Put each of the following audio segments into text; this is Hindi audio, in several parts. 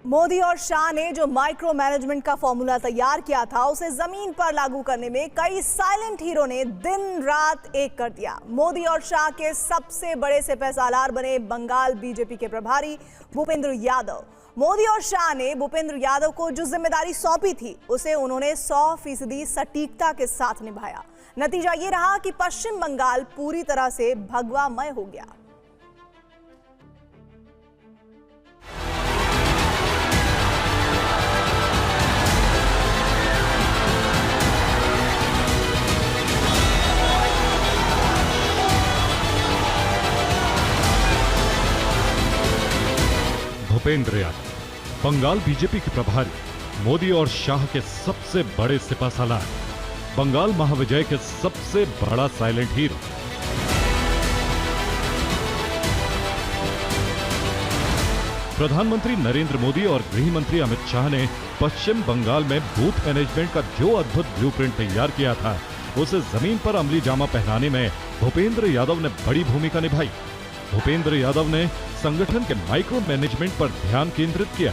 मोदी और शाह ने जो माइक्रो मैनेजमेंट का फॉर्मूला तैयार किया था उसे जमीन पर लागू करने में कई साइलेंट हीरो ने दिन रात एक कर दिया। मोदी और शाह के सबसे बड़े सिपहसालार बने बंगाल बीजेपी के प्रभारी भूपेंद्र यादव। मोदी और शाह ने भूपेंद्र यादव को जो जिम्मेदारी सौंपी थी उसे उन्होंने 100% सटीकता के साथ निभाया। नतीजा ये रहा कि पश्चिम बंगाल पूरी तरह से भगवामय हो गया। भूपेंद्र यादव बंगाल बीजेपी के प्रभारी, मोदी और शाह के सबसे बड़े सिपहसालार, बंगाल महाविजय के सबसे बड़ा साइलेंट हीरो। प्रधानमंत्री नरेंद्र मोदी और गृह मंत्री अमित शाह ने पश्चिम बंगाल में बूथ मैनेजमेंट का जो अद्भुत ब्लूप्रिंट तैयार किया था उसे जमीन पर अमली जामा पहनाने में भूपेंद्र यादव ने बड़ी भूमिका निभाई। भूपेंद्र यादव ने संगठन के माइक्रो मैनेजमेंट पर ध्यान केंद्रित किया,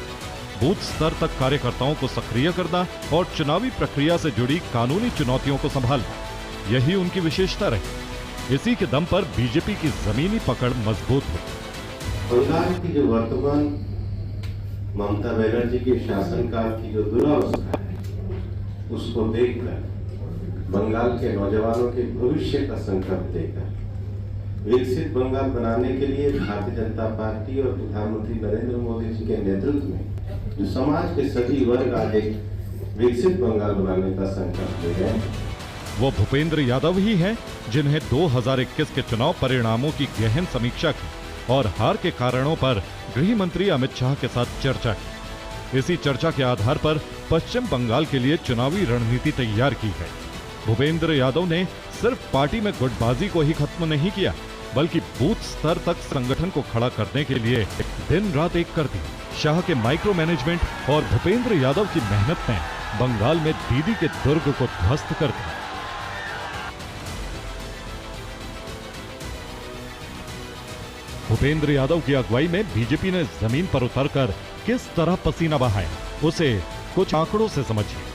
बूथ स्तर तक कार्यकर्ताओं को सक्रिय करना और चुनावी प्रक्रिया से जुड़ी कानूनी चुनौतियों को संभालना, यही उनकी विशेषता रही। इसी के दम पर बीजेपी की जमीनी पकड़ मजबूत हुई। बंगाल की जो वर्तमान ममता बनर्जी के शासनकाल की जो दुरावस्था है उसको देखकर, बंगाल के नौजवानों के भविष्य का संकल्प देकर विकसित बंगाल बनाने के लिए भारतीय जनता पार्टी और प्रधानमंत्री नरेंद्र मोदी जी के नेतृत्व में जो समाज के सभी वर्ग आज एक विकसित बंगाल बनाने का संकल्प ले गए, वो भूपेंद्र यादव ही हैं जिन्हें 2021 के चुनाव परिणामों की गहन समीक्षा की और हार के कारणों पर गृह मंत्री अमित शाह के साथ चर्चा की। इसी चर्चा के आधार पर पश्चिम बंगाल के लिए चुनावी रणनीति तैयार की है। भूपेंद्र यादव ने सिर्फ पार्टी में गुटबाजी को ही खत्म नहीं किया, बल्कि बूथ स्तर तक संगठन को खड़ा करने के लिए दिन रात एक कर दी। शाह के माइक्रो मैनेजमेंट और भूपेंद्र यादव की मेहनत ने बंगाल में दीदी के दुर्ग को ध्वस्त कर दिया। भूपेंद्र यादव की अगुवाई में बीजेपी ने जमीन पर उतरकर किस तरह पसीना बहाया, उसे कुछ आंकड़ों से समझिए।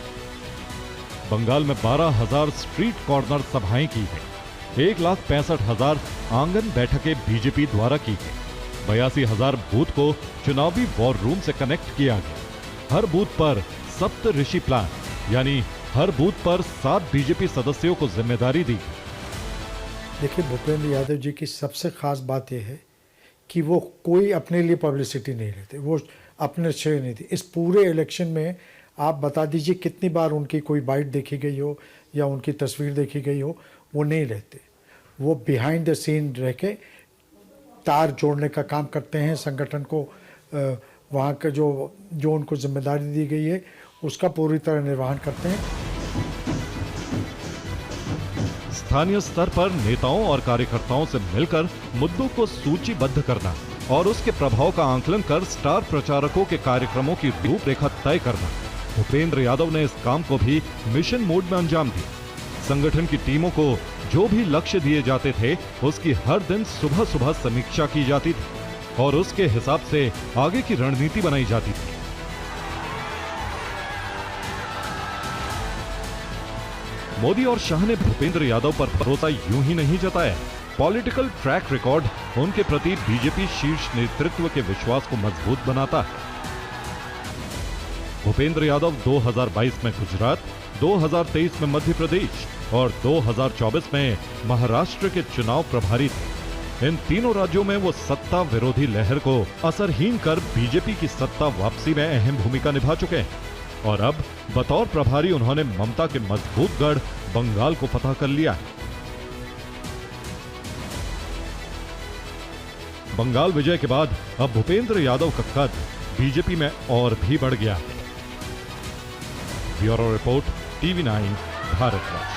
बंगाल में 12,000 स्ट्रीट कॉर्नर सभाएं की हैं, 1,65,000 आंगन बैठकें बीजेपी द्वारा की गई, 82,000 बूथ को चुनावी वॉर रूम से कनेक्ट किया गया। हर बूथ पर सप्त ऋषि प्लान, यानी हर बूथ पर 7 बीजेपी सदस्यों को जिम्मेदारी दी गई। देखिए, भूपेंद्र यादव जी की सबसे खास बात यह है कि वो कोई अपने लिए पब्लिसिटी नहीं लेते, वो अपने श्रेय नहीं थी। इस पूरे इलेक्शन में आप बता दीजिए कितनी बार उनकी कोई बाइट देखी गई हो या उनकी तस्वीर देखी गई हो, वो नहीं रहते। वो बिहाइंड द सीन रह के तार जोड़ने का काम करते हैं, संगठन को वहाँ का जो उनको जिम्मेदारी दी गई है उसका पूरी तरह निर्वहन करते हैं। स्थानीय स्तर पर नेताओं और कार्यकर्ताओं से मिलकर मुद्दों को सूचीबद्ध करना और उसके प्रभाव का आंकलन कर स्टार प्रचारकों के कार्यक्रमों की रूपरेखा तय करना, भूपेंद्र यादव ने इस काम को भी मिशन मोड में अंजाम दिया। संगठन की टीमों को जो भी लक्ष्य दिए जाते थे उसकी हर दिन सुबह सुबह समीक्षा की जाती थी और उसके हिसाब से आगे की रणनीति बनाई जाती थी। मोदी और शाह ने भूपेंद्र यादव पर भरोसा यूं ही नहीं जताया। पॉलिटिकल ट्रैक रिकॉर्ड उनके प्रति बीजेपी शीर्ष नेतृत्व के विश्वास को मजबूत बनाता है। भूपेंद्र यादव 2022 में गुजरात, 2023 में मध्य प्रदेश और 2024 में महाराष्ट्र के चुनाव प्रभारी थे। इन तीनों राज्यों में वो सत्ता विरोधी लहर को असरहीन कर बीजेपी की सत्ता वापसी में अहम भूमिका निभा चुके हैं और अब बतौर प्रभारी उन्होंने ममता के मजबूत गढ़ बंगाल को फतह कर लिया है। बंगाल विजय के बाद अब भूपेंद्र यादव का कद बीजेपी में और भी बढ़ गया है। Bureau report, TV9 Bharatvarsh.